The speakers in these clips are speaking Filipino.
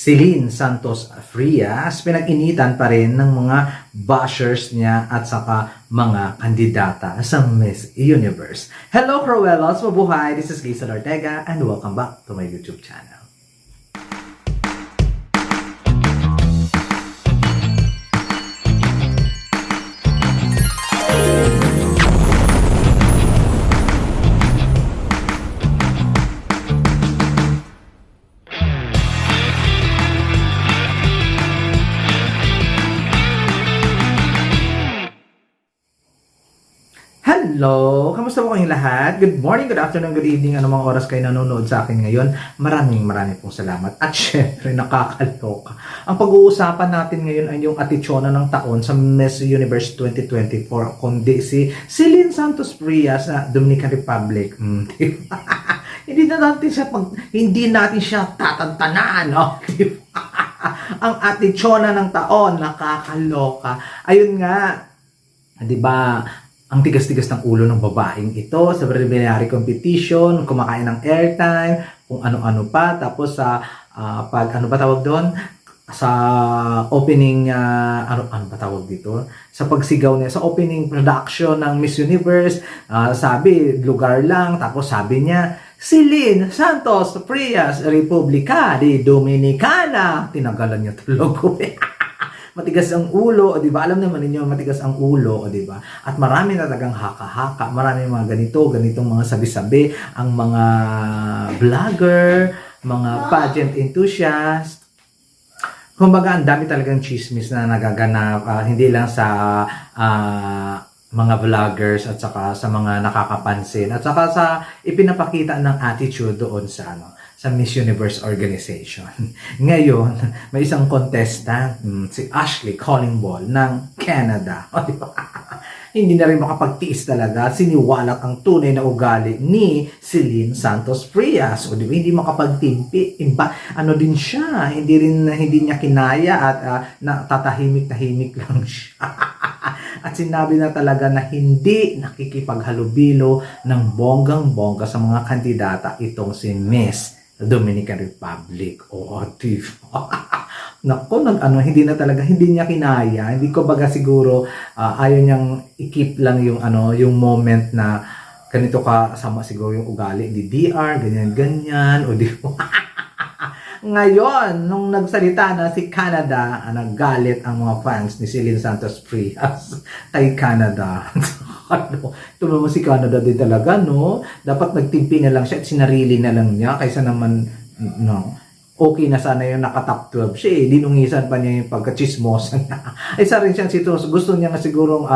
Celine Santos Frias, pinag-initan pa rin ng mga bashers niya at saka mga kandidata sa Miss Universe. Hello Cruellas, mabuhay! This is Lisa Ortega and welcome back to my YouTube channel. Hello! Kamusta po kayong lahat? Good morning, good afternoon, good evening, anumang oras kayo nanonood sa akin ngayon. Maraming pong salamat. At syempre, nakakaloka. Ang pag-uusapan natin ngayon ay yung atichona ng taon sa Miss Universe 2024, kundi si Celine Santos Frias na Dominican Republic. Hindi natin siya tatantanan, no? Ang atichona ng taon, nakakaloka. Ayun nga, di ba? Ang tigas-tigas ng ulo ng babaeng ito sa preliminary competition, kumakain ng airtime, kung ano-ano pa. Tapos sa ano ba tawag doon? Sa opening, ano ba tawag dito? Sa pagsigaw niya, sa opening production ng Miss Universe, sabi, lugar lang. Tapos sabi niya, Celine Santos Frias, Republica di Dominicana. Tinagalan niya tulog ko. Matigas ang ulo, o di ba? Alam naman ninyo, matigas ang ulo, o di ba? At marami na talagang haka-haka, marami mga ganitong mga sabi-sabi, ang mga vlogger, mga pageant enthusiast. Kumbaga, ang dami talagang chismis na nagaganap, hindi lang sa mga vloggers at saka sa mga nakakapansin at saka sa ipinapakita ng attitude doon sa sa Miss Universe organization. Ngayon, may isang contestant, si Ashley Collingwood ng Canada. Hindi na rin makapagtiis talaga, siniwalat ang tunay na ugali ni Celine Santos Frias. O di ba, hindi makapagtimpi. Ano din siya, hindi niya kinaya at tatahimik-tahimik lang siya. At sinabi na talaga na hindi nakikipaghalubilo ng bonggang-bongga sa mga kandidata itong si Miss Dominican Republic. O diba? Naku, hindi niya kinaya. Hindi ko baga siguro ayaw niyang i-keep lang yung moment na ganito kasama siguro yung ugali ni DR, ganyan, o di ba? Ngayon, nung nagsalita na si Canada, naggalit ang mga fans ni Celine Santos Frias kay Canada. Ito naman si Canada din talaga, no? Dapat nagtimpi na lang siya at sinarili na lang niya kaysa naman, no? Okay na sana yung naka-top 12 siya eh. Dinungisan pa niya yung pagkachismosan niya. Isa rin siyang gusto niya nga sigurong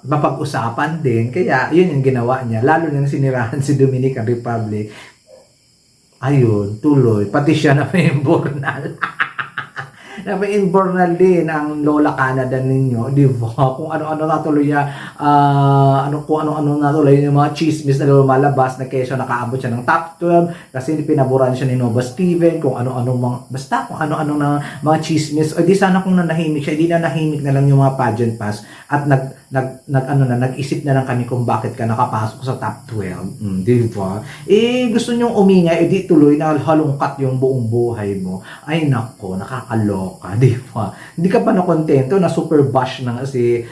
mapag-usapan din. Kaya yun yung ginawa niya. Lalo niyang sinirahan si Dominican Republic. Ayun, tuloy. Pati siya na may imbornal. Na may imbornal din ang Lola Canada ninyo, di ba? Kung ano-ano natuloy niya, kung ano-ano natuloy yung mga chismis na lumalabas na kesyo nakaabot siya ng top 12 kasi pinaboran siya ni Nova Steven, kung ano-ano basta kung ano-ano na mga chismis. O di sana kung nanahimik siya, di na nahimik na lang yung mga pageant pass at nag-isip na lang kami kung bakit ka nakapasok sa top 12. Di ba? Gusto nyong umingay, di tuloy na halungkat yung buong buhay mo. Ay nako, nakakaloka, di ba? Hindi ka pa nakontento na super bash na si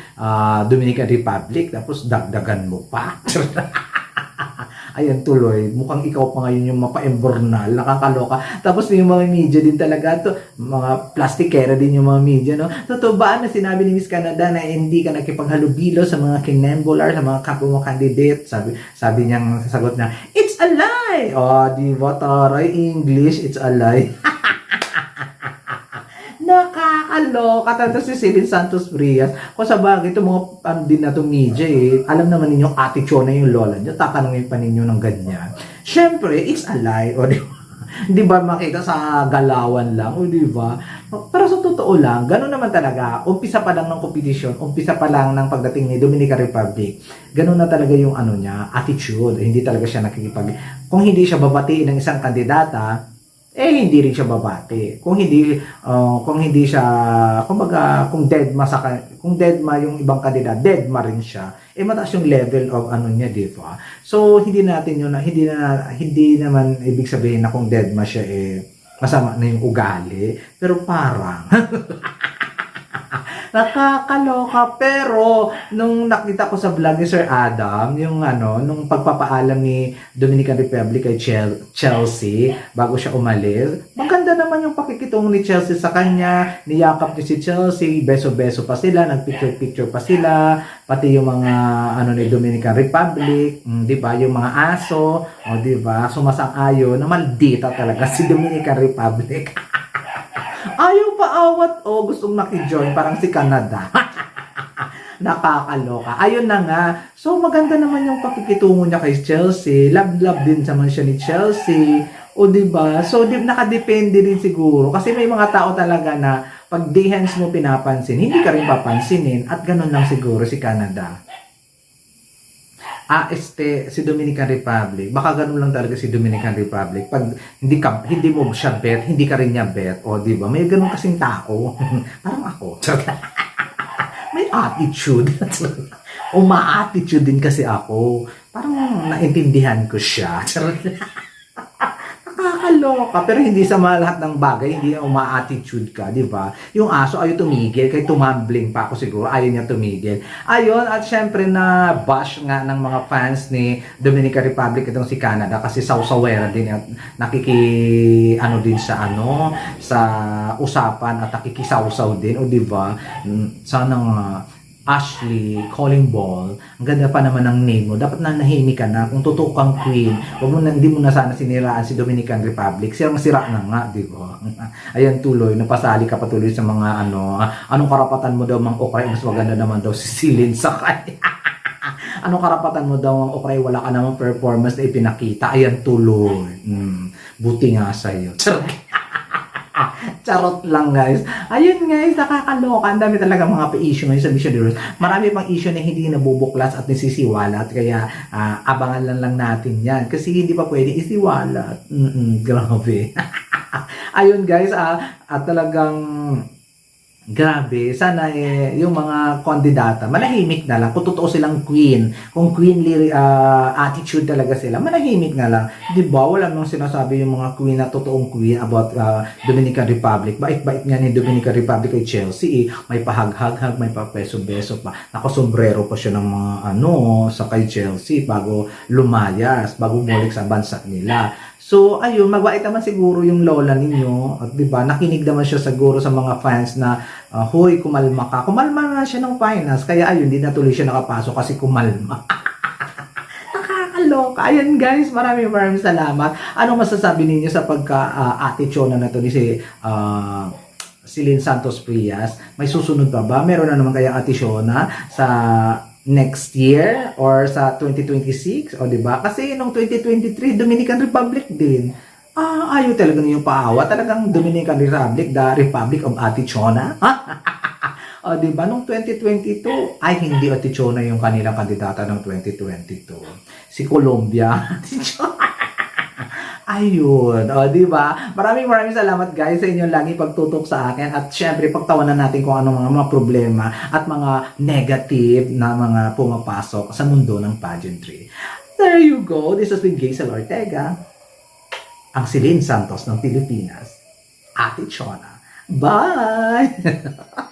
Dominican Republic, tapos dagdagan mo pa. Ayan tuloy, mukhang ikaw pa ngayon yung mapa-embornal, nakakaloka. Tapos yung mga media din talaga to, mga plastikera din yung mga media, no? Totoo ba na sinabi ni Miss Canada na hindi ka nakipaghalubilo sa mga kinembular, sa mga kapwa mo candidate? Sabi niyang sasagot na, it's a lie! Di ba taray English, it's a lie. Nakakaloka talaga si Celine Santos Frias. Kung sa bagay, ito mga din na itong media alam naman ninyo, attitude na yung lola nyo, tatanungin pa ninyo ng ganyan. Siyempre, it's a lie. O di ba makita sa galawan lang, o di ba? Pero sa totoo lang, gano'n naman talaga, umpisa pa lang ng competition, umpisa pa lang ng pagdating ni Dominican Republic, gano'n na talaga yung niya, attitude. Hindi talaga siya kung hindi siya babatiin ng isang kandidata, hindi rin siya babati. Kung hindi siya, kumbaga, kung deadma yung ibang kandidato, deadma rin siya. Mataas yung level of niya, di ba? So, hindi naman ibig sabihin na kung deadma siya, masama na yung ugali. Pero parang, nakakaloka. Pero, nung nakita ko sa vlog ni Sir Adam, yung nung pagpapaalam ni Dominican Republic kay Chelsea, bago siya umalis, maganda naman yung pakikitungo ni Chelsea sa kanya, niyakap niya si Chelsea, beso-beso pa sila, nagpicture-picture pa sila, pati yung mga, ni Dominican Republic, di ba, yung mga aso, di ba, sumasang-ayon na maldita talaga si Dominican Republic. Ayaw pa awat gustong makijoin parang si Canada. Nakakaloka. Ayun na nga. So maganda naman yung pakikitungo niya kay Chelsea. Love din naman siya ni Chelsea. O di ba? So nakadepende din siguro kasi may mga tao talaga na pag dehens mo pinapansin, hindi ka rin papansinin at ganun lang siguro si Canada. Si Dominican Republic. Baka ganun lang talaga si Dominican Republic. Pag hindi mo siya bet, hindi ka rin niya bet. O, di ba? May ganun kasing tao. Parang ako. May attitude. Ma-attitude din kasi ako. Parang naintindihan ko siya. Nakakaloka. Pero hindi sa lahat ng bagay, hindi uma-attitude ka, di ba? Yung aso ayaw tumigil, kaya tumambling pa ako siguro, ayaw niya tumigil. Ayun, at syempre na bash nga ng mga fans ni Dominican Republic itong si Canada kasi sawsawera din at din sa usapan at nakikisawsaw din, o di ba? Sana nga Ashley, Calling Ball, ang ganda pa naman ng name mo. Dapat na nahimik ka na. Kung totoo kang queen, hindi mo na sana siniraan si Dominican Republic. Masira na nga, di ba? Ayan tuloy, napasali ka patuloy sa mga anong karapatan mo daw mang okray, mas maganda naman daw si Silin sa kanya. Anong karapatan mo daw mang okray, wala ka namang performance na ipinakita. Ayan tuloy. Buti nga sa'yo. Charot lang guys. Ayun guys, nakakaloka. Ang dami talaga mga pa-issue ngayon sa Mission Heroes. Marami pang issue na hindi nabubuklas at nasisiwalat. Kaya abangan lang natin yan. Kasi hindi pa pwede isiwalat. Grabe. Ayun guys, at talagang grabe, sana yung mga kandidata manahimik na lang kung totoo silang queen, kung queenly attitude talaga sila, manahimik na lang, di ba? Wala nang sinasabi yung mga queen na totoong queen about Dominican Republic. Bait-bait nga ni Dominican Republic kay Chelsea, may pahag-hag-hag, may papeso-beso pa, nakasombrero pa siya ng mga sa kay Chelsea bago lumayas, bago bumalik sa bansa nila. So, ayun, magbait naman siguro yung lola ninyo. At diba, nakinig naman siya siguro sa mga fans na, hoy, kumalma ka. Kumalma na siya ng finals. Kaya ayun, di na tuloy siya nakapasok kasi kumalma. Nakakaloka. Ayun guys, maraming salamat. Anong masasabi ninyo sa pagka-Ate Chona na to ni si Lynn Santos Frias? May susunod pa ba? Meron na naman kaya Ate Chona sa next year or sa 2026, o di ba? Kasi nung 2023 Dominican Republic din. Ayaw talaga niyo paawa. Talagang Dominican Republic, the Republic of Ate Chona. O di ba nung 2022 ay hindi Ate Chona yung kanilang kandidata ng 2022. Si Colombia. Ate Chona. Ayun, di ba? Maraming salamat guys sa inyong lagi pagtutok sa akin at syempre pagtawanan natin kung anong mga problema at mga negative na mga pumapasok sa mundo ng pageantry. There you go. This has been Gaisel Ortega, ang Silin Santos ng Pilipinas, Ate Chona. Bye!